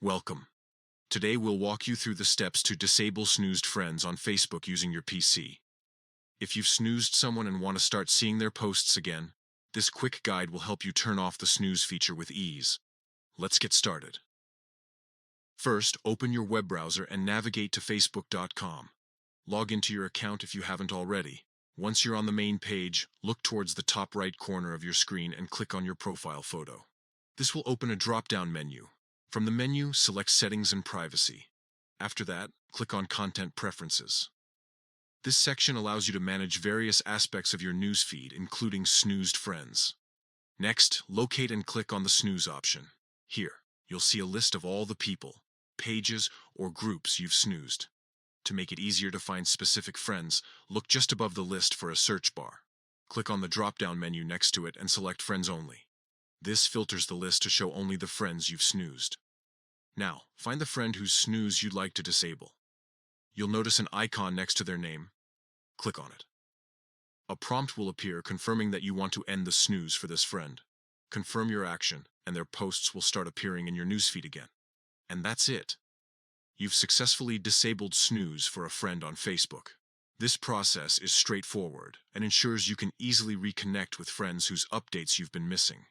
Welcome. Today we'll walk you through the steps to disable snoozed friends on Facebook using your PC. If you've snoozed someone and want to start seeing their posts again, this quick guide will help you turn off the snooze feature with ease. Let's get started. First, open your web browser and navigate to facebook.com. Log into your account if you haven't already. Once you're on the main page, look towards the top right corner of your screen and click on your profile photo. This will open a drop-down menu. From the menu, select Settings and Privacy. After that, click on Content Preferences. This section allows you to manage various aspects of your newsfeed, including snoozed friends. Next, locate and click on the Snooze option. Here, you'll see a list of all the people, pages, or groups you've snoozed. To make it easier to find specific friends, look just above the list for a search bar. Click on the drop-down menu next to it and select Friends Only. This filters the list to show only the friends you've snoozed. Now, find the friend whose snooze you'd like to disable. You'll notice an icon next to their name. Click on it. A prompt will appear confirming that you want to end the snooze for this friend. Confirm your action, and their posts will start appearing in your newsfeed again. And that's it. You've successfully disabled snooze for a friend on Facebook. This process is straightforward and ensures you can easily reconnect with friends whose updates you've been missing.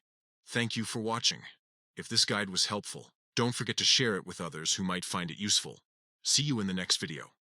Thank you for watching. If this guide was helpful, don't forget to share it with others who might find it useful. See you in the next video.